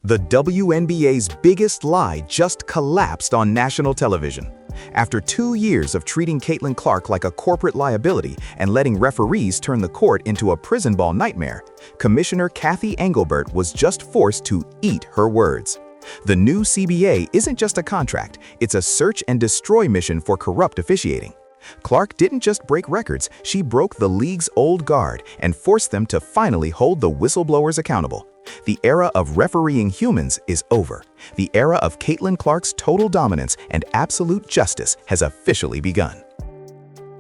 The WNBA's biggest lie just collapsed on national television. After 2 years of treating Caitlin Clark like a corporate liability and letting referees turn the court into a prison ball nightmare, Commissioner Kathy Engelbert was just forced to eat her words. The new CBA isn't just a contract, it's a search and destroy mission for corrupt officiating. Clark didn't just break records, she broke the league's old guard and forced them to finally hold the whistleblowers accountable. The era of refereeing humans is over. The era of Caitlin Clark's total dominance and absolute justice has officially begun.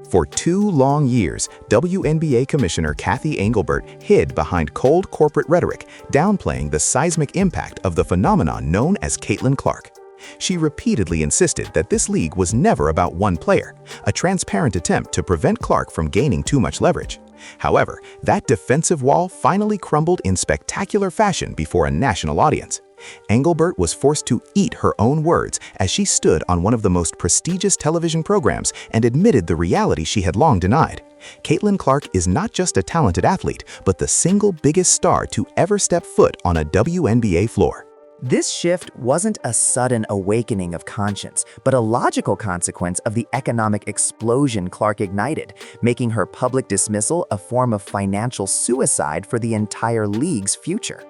For 2 long years, WNBA Commissioner Kathy Engelbert hid behind cold corporate rhetoric, downplaying the seismic impact of the phenomenon known as Caitlin Clark. She repeatedly insisted that this league was never about one player, a transparent attempt to prevent Clark from gaining too much leverage. However, that defensive wall finally crumbled in spectacular fashion before a national audience. Engelbert was forced to eat her own words as she stood on one of the most prestigious television programs and admitted the reality she had long denied. Caitlin Clark is not just a talented athlete, but the single biggest star to ever step foot on a WNBA floor. This shift wasn't a sudden awakening of conscience, but a logical consequence of the economic explosion Clark ignited, making her public dismissal a form of financial suicide for the entire league's future.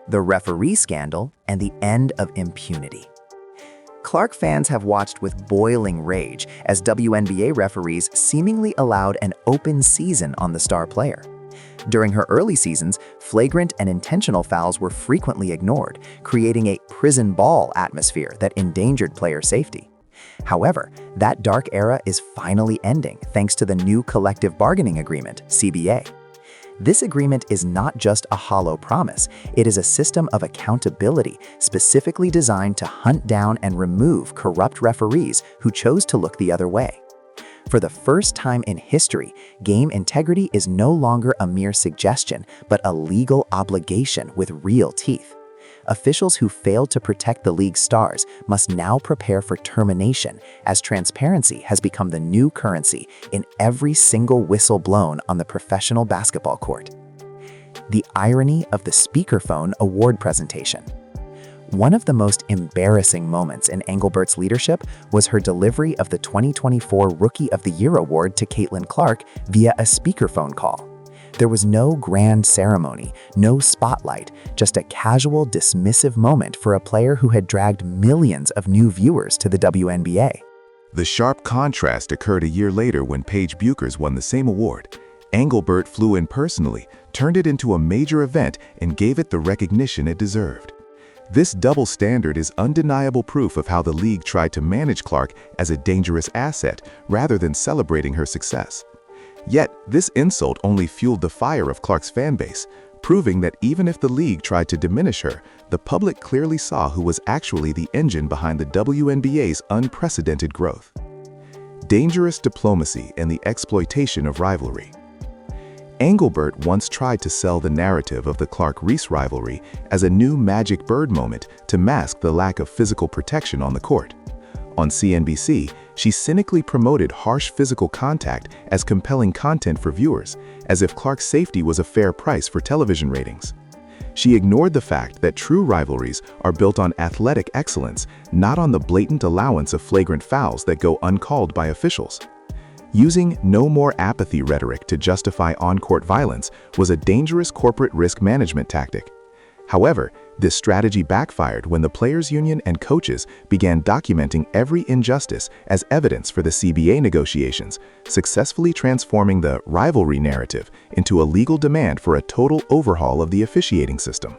The referee scandal and the end of impunity. Clark fans have watched with boiling rage as WNBA referees seemingly allowed an open season on the star player. During her early seasons, flagrant and intentional fouls were frequently ignored, creating a prison ball atmosphere that endangered player safety. However, that dark era is finally ending thanks to the new collective bargaining agreement, CBA. This agreement is not just a hollow promise, it is a system of accountability specifically designed to hunt down and remove corrupt referees who chose to look the other way. For the first time in history, game integrity is no longer a mere suggestion, but a legal obligation with real teeth. Officials who failed to protect the league's stars must now prepare for termination, as transparency has become the new currency in every single whistle blown on the professional basketball court. The irony of the speakerphone award presentation. One of the most embarrassing moments in Engelbert's leadership was her delivery of the 2024 Rookie of the Year award to Caitlin Clark via a speakerphone call. There was no grand ceremony, no spotlight, just a casual, dismissive moment for a player who had dragged millions of new viewers to the WNBA. The sharp contrast occurred a year later when Paige Bueckers won the same award. Engelbert flew in personally, turned it into a major event, and gave it the recognition it deserved. This double standard is undeniable proof of how the league tried to manage Clark as a dangerous asset rather than celebrating her success. Yet, this insult only fueled the fire of Clark's fanbase, proving that even if the league tried to diminish her, the public clearly saw who was actually the engine behind the WNBA's unprecedented growth. Dangerous diplomacy and the exploitation of rivalry. Engelbert once tried to sell the narrative of the Clark-Reese rivalry as a new magic bird moment to mask the lack of physical protection on the court. On CNBC, she cynically promoted harsh physical contact as compelling content for viewers, as if Clark's safety was a fair price for television ratings. She ignored the fact that true rivalries are built on athletic excellence, not on the blatant allowance of flagrant fouls that go uncalled by officials. Using no more apathy rhetoric to justify on-court violence was a dangerous corporate risk management tactic. However, this strategy backfired when the players' union and coaches began documenting every injustice as evidence for the CBA negotiations, successfully transforming the rivalry narrative into a legal demand for a total overhaul of the officiating system.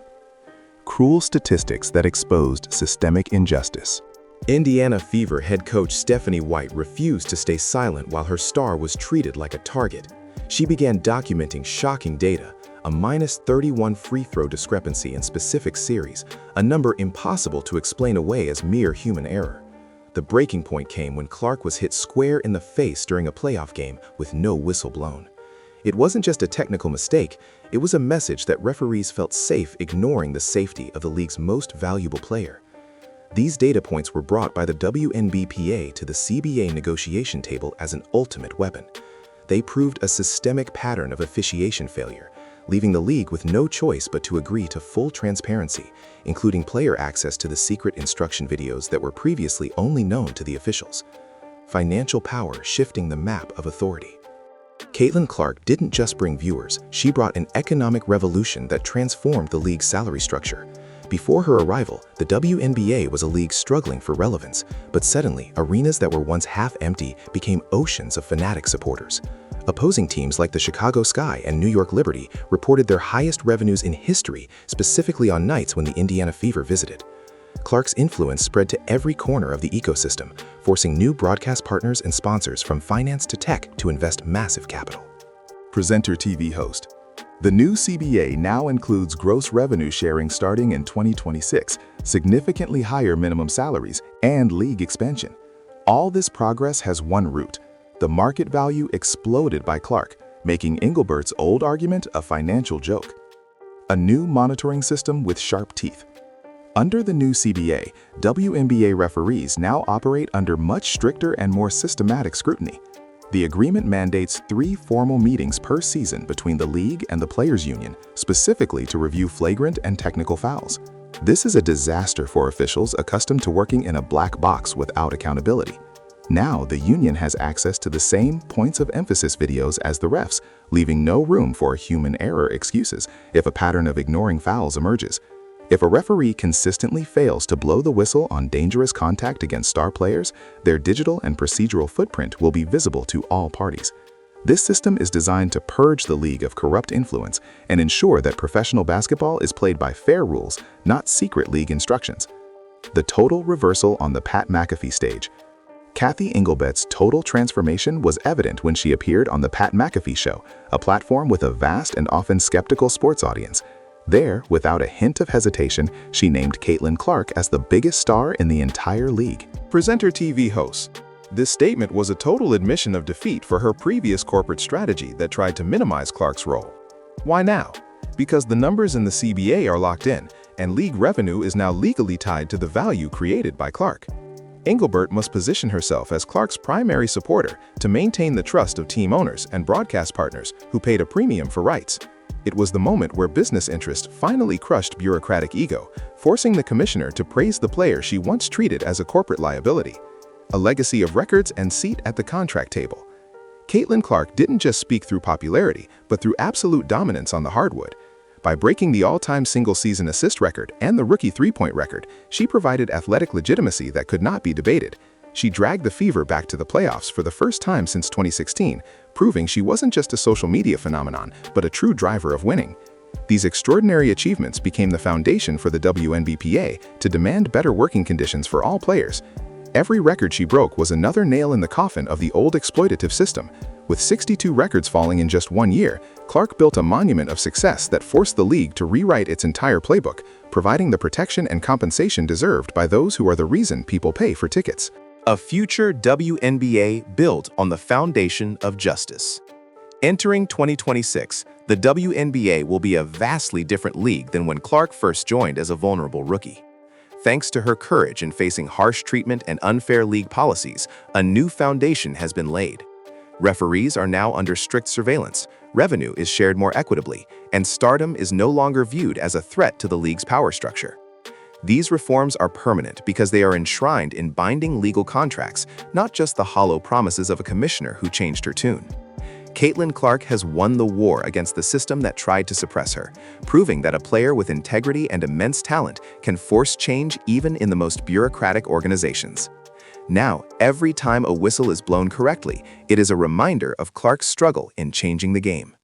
Cruel statistics that exposed systemic injustice. Indiana Fever head coach Stephanie White refused to stay silent while her star was treated like a target. She began documenting shocking data, a -31 free throw discrepancy in specific series, a number impossible to explain away as mere human error. The breaking point came when Clark was hit square in the face during a playoff game with no whistle blown. It wasn't just a technical mistake, it was a message that referees felt safe ignoring the safety of the league's most valuable player. These data points were brought by the WNBPA to the CBA negotiation table as an ultimate weapon. They proved a systemic pattern of officiation failure, leaving the league with no choice but to agree to full transparency, including player access to the secret instruction videos that were previously only known to the officials. Financial power shifting the map of authority. Caitlin Clark didn't just bring viewers, she brought an economic revolution that transformed the league's salary structure. Before her arrival, the WNBA was a league struggling for relevance, but suddenly, arenas that were once half empty became oceans of fanatic supporters. Opposing teams like the Chicago Sky and New York Liberty reported their highest revenues in history, specifically on nights when the Indiana Fever visited. Clark's influence spread to every corner of the ecosystem, forcing new broadcast partners and sponsors from finance to tech to invest massive capital. Presenter TV host. The new CBA now includes gross revenue sharing starting in 2026, significantly higher minimum salaries, and league expansion. All this progress has one root. The market value exploded by Clark, making Engelbert's old argument a financial joke. A new monitoring system with sharp teeth. Under the new CBA, WNBA referees now operate under much stricter and more systematic scrutiny. The agreement mandates 3 formal meetings per season between the league and the players' union, specifically to review flagrant and technical fouls. This is a disaster for officials accustomed to working in a black box without accountability. Now, the union has access to the same points of emphasis videos as the refs, leaving no room for human error excuses if a pattern of ignoring fouls emerges. If a referee consistently fails to blow the whistle on dangerous contact against star players, their digital and procedural footprint will be visible to all parties. This system is designed to purge the league of corrupt influence and ensure that professional basketball is played by fair rules, not secret league instructions. The total reversal on the Pat McAfee stage. Kathy Engelbert's total transformation was evident when she appeared on the Pat McAfee Show, a platform with a vast and often skeptical sports audience. There, without a hint of hesitation, she named Caitlin Clark as the biggest star in the entire league. Presenter TV host. This statement was a total admission of defeat for her previous corporate strategy that tried to minimize Clark's role. Why now? Because the numbers in the CBA are locked in, and league revenue is now legally tied to the value created by Clark. Engelbert must position herself as Clark's primary supporter to maintain the trust of team owners and broadcast partners who paid a premium for rights. It was the moment where business interest finally crushed bureaucratic ego, forcing the commissioner to praise the player she once treated as a corporate liability. A legacy of records and seat at the contract table. Caitlin Clark didn't just speak through popularity, but through absolute dominance on the hardwood. By breaking the all-time single-season assist record and the rookie three-point record, she provided athletic legitimacy that could not be debated. She dragged the Fever back to the playoffs for the first time since 2016, proving she wasn't just a social media phenomenon, but a true driver of winning. These extraordinary achievements became the foundation for the WNBPA to demand better working conditions for all players. Every record she broke was another nail in the coffin of the old exploitative system. With 62 records falling in just 1 year, Clark built a monument of success that forced the league to rewrite its entire playbook, providing the protection and compensation deserved by those who are the reason people pay for tickets. A future WNBA built on the foundation of justice. Entering 2026, the WNBA will be a vastly different league than when Clark first joined as a vulnerable rookie. Thanks to her courage in facing harsh treatment and unfair league policies, a new foundation has been laid. Referees are now under strict surveillance, revenue is shared more equitably, and stardom is no longer viewed as a threat to the league's power structure. These reforms are permanent because they are enshrined in binding legal contracts, not just the hollow promises of a commissioner who changed her tune. Caitlin Clark has won the war against the system that tried to suppress her, proving that a player with integrity and immense talent can force change even in the most bureaucratic organizations. Now, every time a whistle is blown correctly, it is a reminder of Clark's struggle in changing the game.